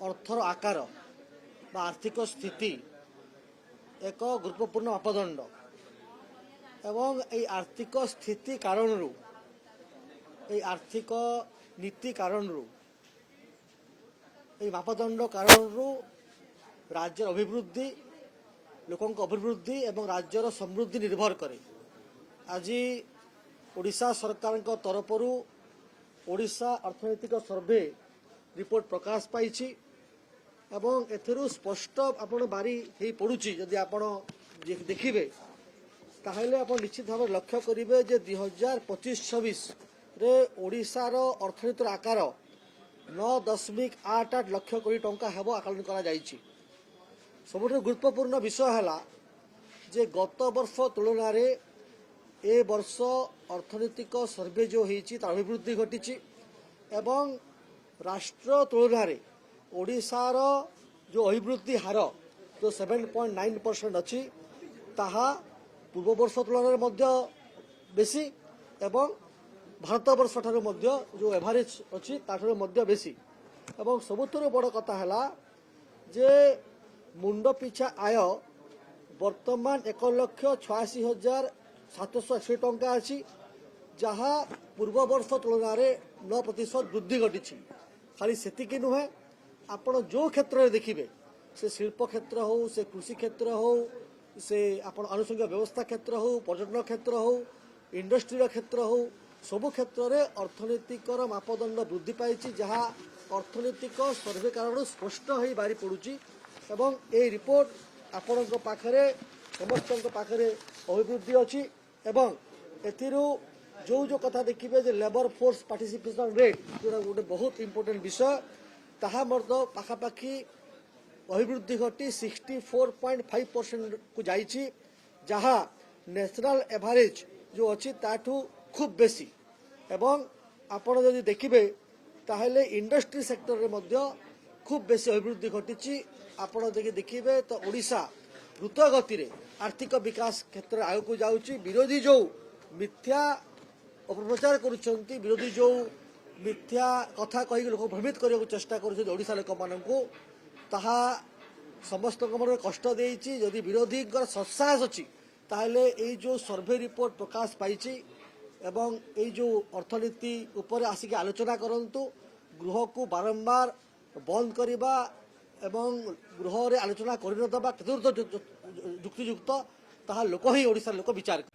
ଅର୍ଥର ଆକାର ବା ଆର୍ଥିକ ସ୍ଥିତି ଏକ ଗୁରୁତ୍ୱପୂର୍ଣ୍ଣ ମାପଦଣ୍ଡ ଏବଂ এই ଆର୍ଥିକ ସ୍ଥିତି କାରଣରୁ এই ଆର୍ଥିକ ନୀତି କାରଣରୁ এই ମାପଦଣ୍ଡ କାରଣରୁ ରାଜ୍ୟର ଅଭିବୃଦ୍ଧି ଲୋକଙ୍କ ଅଭିବୃଦ୍ଧି ଏବଂ ରାଜ୍ୟର ସମୃଦ୍ଧି ନିର୍ଭର କରେ। ଆଜି ଓଡ଼ିଶା ସରକାରଙ୍କ ତରଫରୁ ଓଡ଼ିଶା ଅର୍ଥନୈତିକ ସର୍ଭେ ରିପୋର୍ଟ ପ୍ରକାଶ ପାଇଛି ଏବଂ ଏଥିରୁ ସ୍ପଷ୍ଟ ଆପଣ ବାରି ହେଇ ପଡ଼ୁଛି। ଯଦି ଆପଣ ଦେଖିବେ ତାହେଲେ ଆପଣ ନିଶ୍ଚିତ ଭାବରେ ଲକ୍ଷ୍ୟ କରିବେ ଯେ 2025-26ରେ ଓଡ଼ିଶାର ଅର୍ଥନୀତିର ଆକାର 9.88 ଲକ୍ଷ କୋଟି ଟଙ୍କା ହେବ ଆକଳନ କରାଯାଇଛି। ସବୁଠାରୁ ଗୁରୁତ୍ୱପୂର୍ଣ୍ଣ ବିଷୟ ହେଲା ଯେ ଗତ ବର୍ଷ ତୁଳନାରେ ଏ ବର୍ଷ ଅର୍ଥନୈତିକ ସର୍ଭେ ଯେଉଁ ହେଇଛି ତାର ଅଭିବୃଦ୍ଧି ଘଟିଛି ଏବଂ ରାଷ୍ଟ୍ର ତୁଳନାରେ ଓଡ଼ିଶାର ଯେଉଁ ଅଭିବୃଦ୍ଧି ହାର ଯେଉଁ 7.9% ଅଛି ତାହା ପୂର୍ବବର୍ଷ ତୁଳନାରେ ମଧ୍ୟ ବେଶୀ ଏବଂ ଭାରତବର୍ଷଠାରୁ ମଧ୍ୟ ଯେଉଁ ଏଭାରେଜ୍ ଅଛି ତାଠାରୁ ମଧ୍ୟ ବେଶୀ। ଏବଂ ସବୁଥିରୁ ବଡ଼ କଥା ହେଲା ଯେ ମୁଣ୍ଡ ପିଛା ଆୟ ବର୍ତ୍ତମାନ 1,86,780 ଟଙ୍କା ଅଛି, ଯାହା ପୂର୍ବବର୍ଷ ତୁଳନାରେ 9% ବୃଦ୍ଧି ଘଟିଛି। ଖାଲି ସେତିକି ନୁହେଁ, ଆପଣ ଯେଉଁ କ୍ଷେତ୍ରରେ ଦେଖିବେ, ସେ ଶିଳ୍ପ କ୍ଷେତ୍ର ହେଉ, ସେ କୃଷି କ୍ଷେତ୍ର ହେଉ, ସେ ଆପଣ ଆନୁଷଙ୍ଗିକ ବ୍ୟବସ୍ଥା କ୍ଷେତ୍ର ହେଉ, ପର୍ଯ୍ୟଟନ କ୍ଷେତ୍ର ହେଉ, ଇଣ୍ଡଷ୍ଟ୍ରିର କ୍ଷେତ୍ର ହେଉ, ସବୁ କ୍ଷେତ୍ରରେ ଅର୍ଥନୈତିକର ମାପଦଣ୍ଡ ବୃଦ୍ଧି ପାଇଛି, ଯାହା ଅର୍ଥନୈତିକ ସର୍ଭେ କାରଣରୁ ସ୍ପଷ୍ଟ ହୋଇ ବାହାରି ପଡ଼ୁଛି। ଏବଂ ଏହି ରିପୋର୍ଟ ଆପଣଙ୍କ ପାଖରେ ସମସ୍ତଙ୍କ ପାଖରେ ଅଭିବୃଦ୍ଧି ଅଛି ଏବଂ ଏଥିରୁ ଯେଉଁ କଥା ଦେଖିବେ ଯେ ଲେବର ଫୋର୍ସ ପାର୍ଟିସିପେସନ୍ ରେଟ୍ ଯେଉଁଟା ଗୋଟେ ବହୁତ ଇମ୍ପୋର୍ଟାଣ୍ଟ ବିଷୟ, ତାହା ମଧ୍ୟ ପାଖାପାଖି ଅଭିବୃଦ୍ଧି ଘଟି 64.5%କୁ ଯାଇଛି, ଯାହା ନ୍ୟାସନାଲ ଏଭାରେଜ୍ ଯେଉଁ ଅଛି ତାଠୁ ଖୁବ୍ ବେଶୀ। ଏବଂ ଆପଣ ଯଦି ଦେଖିବେ ତାହେଲେ ଇଣ୍ଡଷ୍ଟ୍ରି ସେକ୍ଟରରେ ମଧ୍ୟ ଖୁବ୍ ବେଶୀ ଅଭିବୃଦ୍ଧି ଘଟିଛି। ଆପଣ ଯଦି ଦେଖିବେ ତ ଓଡ଼ିଶା ଦ୍ରୁତ ଗତିରେ ଆର୍ଥିକ ବିକାଶ କ୍ଷେତ୍ରରେ ଆଗକୁ ଯାଉଛି। ବିରୋଧୀ ଯେଉଁ ମିଥ୍ୟା ଅପପ୍ରଚାର କରୁଛନ୍ତି, ବିରୋଧୀ ଯେଉଁ ମିଥ୍ୟା କଥା କହିକି ଲୋକ ଭ୍ରମିତ କରିବାକୁ ଚେଷ୍ଟା କରୁଛନ୍ତି ଓଡ଼ିଶା ଲୋକମାନଙ୍କୁ, ତାହା ସମସ୍ତଙ୍କ ମନରେ କଷ୍ଟ ଦେଇଛି। ଯଦି ବିରୋଧୀଙ୍କର ସତ୍ସାହସ ଅଛି ତାହେଲେ ଏଇ ଯେଉଁ ସର୍ଭେ ରିପୋର୍ଟ ପ୍ରକାଶ ପାଇଛି ଏବଂ ଏଇ ଯେଉଁ ଅର୍ଥନୀତି ଉପରେ ଆସିକି ଆଲୋଚନା କରନ୍ତୁ। ଗୃହକୁ ବାରମ୍ବାର ବନ୍ଦ କରିବା ଏବଂ ଗୃହରେ ଆଲୋଚନା କରିନଦେବା କେତେ ଯୁକ୍ତିଯୁକ୍ତ, ତାହା ଲୋକ ହିଁ ଓଡ଼ିଶାର ଲୋକ ବିଚାର କରିବେ।